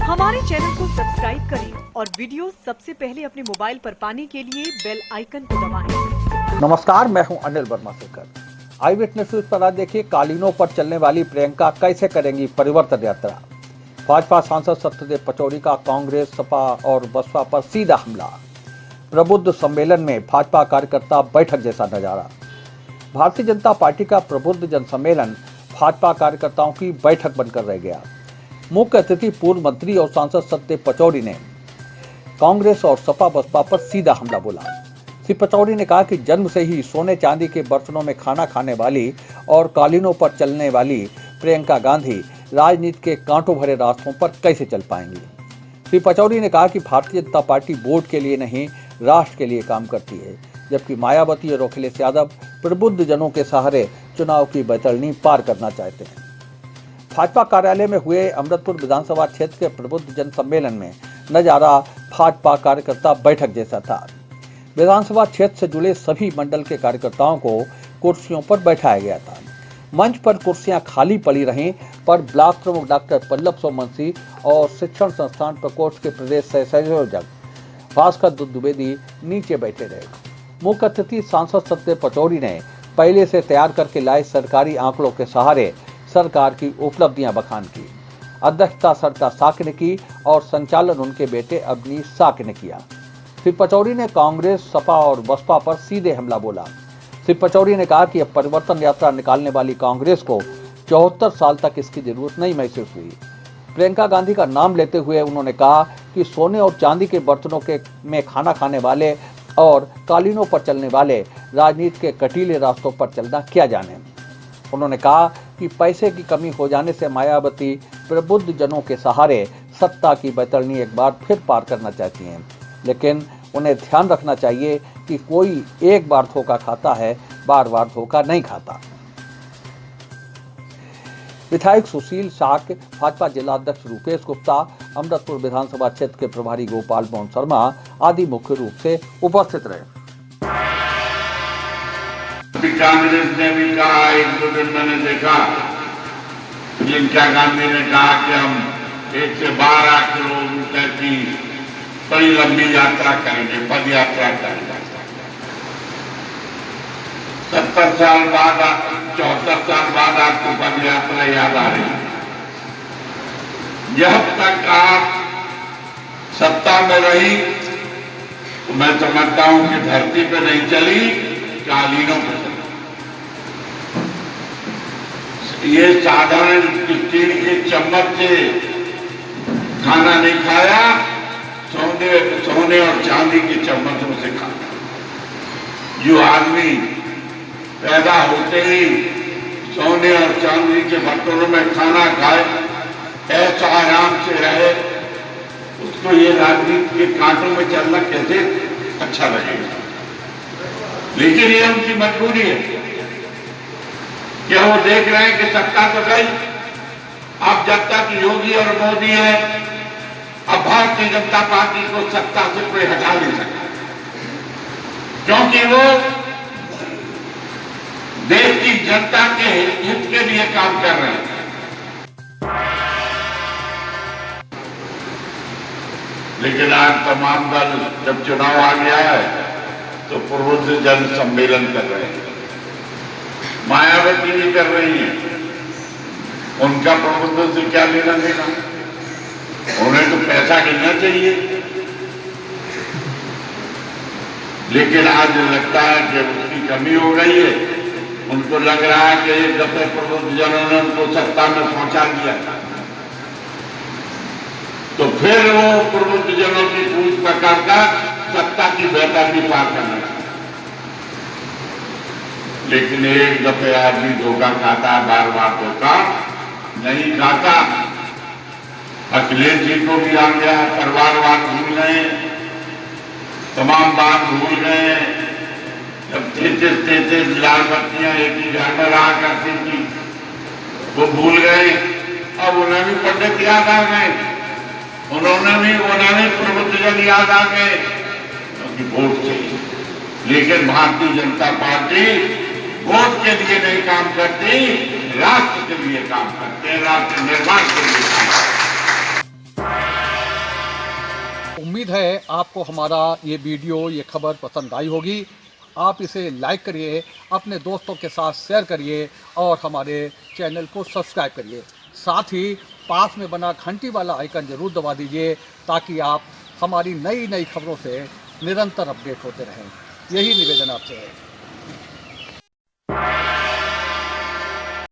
हमारे चैनल को सब्सक्राइब करें और वीडियो सबसे पहले अपने मोबाइल पर पाने के लिए बेल आइकन को दबाएं। नमस्कार, मैं हूं अनिल वर्मा शेखर। आई विटनेस न्यूज पर आज देखिए, कालीनों पर चलने वाली प्रियंका कैसे करेंगी परिवर्तन यात्रा। भाजपा सांसद सत्यदेव पचौरी का कांग्रेस, सपा और बसपा पर सीधा हमला। प्रबुद्ध सम्मेलन में भाजपा कार्यकर्ता बैठक जैसा नजारा। भारतीय जनता पार्टी का प्रबुद्ध जन सम्मेलन भाजपा कार्यकर्ताओं की बैठक बनकर रह गया। मुख्य अतिथि पूर्व मंत्री और सांसद सत्यदेव पचौरी ने कांग्रेस और सपा बसपा पर सीधा हमला बोला। श्री पचौरी ने कहा कि जन्म से ही सोने चांदी के बर्तनों में खाना खाने वाली और कालीनों पर चलने वाली प्रियंका गांधी राजनीति के कांटों भरे रास्तों पर कैसे चल पाएंगी। श्री पचौरी ने कहा कि भारतीय जनता पार्टी वोट के लिए नहीं, राष्ट्र के लिए काम करती है, जबकि मायावती और अखिलेश यादव प्रबुद्ध जनों के सहारे चुनाव की बैतरणी पार करना चाहते हैं। भाजपा कार्यालय में हुए अमृतपुर विधानसभा क्षेत्र के प्रबुद्ध जन सम्मेलन में नजारा भाजपा कार्यकर्ता बैठक जैसा था। विधानसभा क्षेत्र से जुड़े सभी मंडल के कार्यकर्ताओं को कुर्सियों पर बैठाया गया था। मंच पर कुर्सियां खाली पड़ी रहीं, पर ब्लॉक प्रमुख डॉक्टर पल्लव सोमवंशी और शिक्षण संस्थान प्रकोष्ठ के प्रदेश संयोजक भास्कर द्विवेदी नीचे बैठे रहे। मुख्य अतिथि सांसद सत्यदेव पचौरी ने पहले से तैयार करके लाए सरकारी आंकड़ों के सहारे सरकार की उपलब्धियां बखान की। अध्यक्षता सरिता साक ने की और संचालन उनके बेटे अवनीश साक ने किया। श्री पचौरी ने कांग्रेस, सपा और बसपा पर सीधे हमला बोला। श्री पचौरी ने कहा कि अब परिवर्तन यात्रा निकालने वाली कांग्रेस को 74 साल तक इसकी जरूरत नहीं महसूस हुई। प्रियंका गांधी का नाम लेते हुए उन्होंने कहा कि सोने और चांदी के बर्तनों में खाना खाने वाले और कालीनों पर चलने वाले राजनीति के कटीले रास्तों पर चलना क्या जाने। उन्होंने कहा कि पैसे की कमी हो जाने से मायावती प्रबुद्ध जनों के सहारे सत्ता की बैतरणी एक बार फिर पार करना चाहती हैं, लेकिन उन्हें ध्यान रखना चाहिए कि कोई एक बार धोखा खाता है, बार बार धोखा नहीं खाता। विधायक सुशील साक, भाजपा जिला अध्यक्ष रूपेश गुप्ता, अमृतपुर विधानसभा क्षेत्र के प्रभारी गोपाल मोहन शर्मा आदि मुख्य रूप से उपस्थित रहे। कांग्रेस ने भी कहा, एक दो दिन मैंने देखा, प्रियंका गांधी ने कहा कि हम 1 से 12 किलोमीटर की बड़ी लंबी यात्रा करेंगे, पद यात्रा करेंगे। 70 साल बाद, 74 साल बाद आपको पद यात्रा याद आ रही है। जब तक आप सत्ता में रही, तो मैं समझता हूं कि धरती पे नहीं चली, कालीनों पर चली। ये साधारण स्टील के चम्मच से खाना नहीं खाया, सोने और चांदी के चम्मचों से खाया। जो आदमी पैदा होते ही सोने और चांदी के बर्तनों में खाना खाए, ऐसा आराम से रहे, उसको ये राजनीति के कांटों में चलना कैसे अच्छा लगेगा। लेकिन ये उनकी मजबूरी है, क्या वो देख रहे हैं कि सत्ता तो गई, अब जब तक योगी और मोदी है, अब भारतीय जनता पार्टी को सत्ता से कोई हटा नहीं सकता, क्योंकि वो देश की जनता के हित के लिए काम कर रहे हैं। लेकिन आज तमाम दल जब चुनाव आ गया है तो प्रबुद्ध जन सम्मेलन कर रहे हैं। मायावती भी कर रही है, उनका प्रबुद्ध से क्या लेना देना, उन्हें तो पैसा गिनना चाहिए। लेकिन आज लगता है कि उसकी कमी हो गई है। उनको लग रहा है कि एक दफे प्रबुद्ध जनों ने उनको सत्ता में पहुंचा दिया, तो फिर वो प्रबुद्ध जनों की पूछ पकड़कर सत्ता की बैतरणी पार करना। लेकिन एक दफे आदमी धोखा खाता है, बार बार धोखा नहीं खाता। अखिलेश जी को भी आ गया, परिवारवाद भूल गए, तमाम बात भूल गए। जब 33 लाल बत्तियां एक ही घर में रहा करती थी, वो भूल गए। अब उन्हें भी पंडित याद आ गए, उन्हें प्रबुद्ध जन याद आ गए, क्योंकि वोट चाहिए। लेकिन भारतीय जनता पार्टी वोट के लिए नहीं काम करती, राष्ट्र के लिए काम करते हैं, राष्ट्र निर्माण के लिए काम करते हैं। उम्मीद है आपको हमारा ये वीडियो, ये खबर पसंद आई होगी। आप इसे लाइक करिए, अपने दोस्तों के साथ शेयर करिए और हमारे चैनल को सब्सक्राइब करिए। साथ ही पास में बना घंटी वाला आइकन ज़रूर दबा दीजिए ताकि आप हमारी नई नई खबरों से निरंतर अपडेट होते रहें। यही निवेदन आपसे है।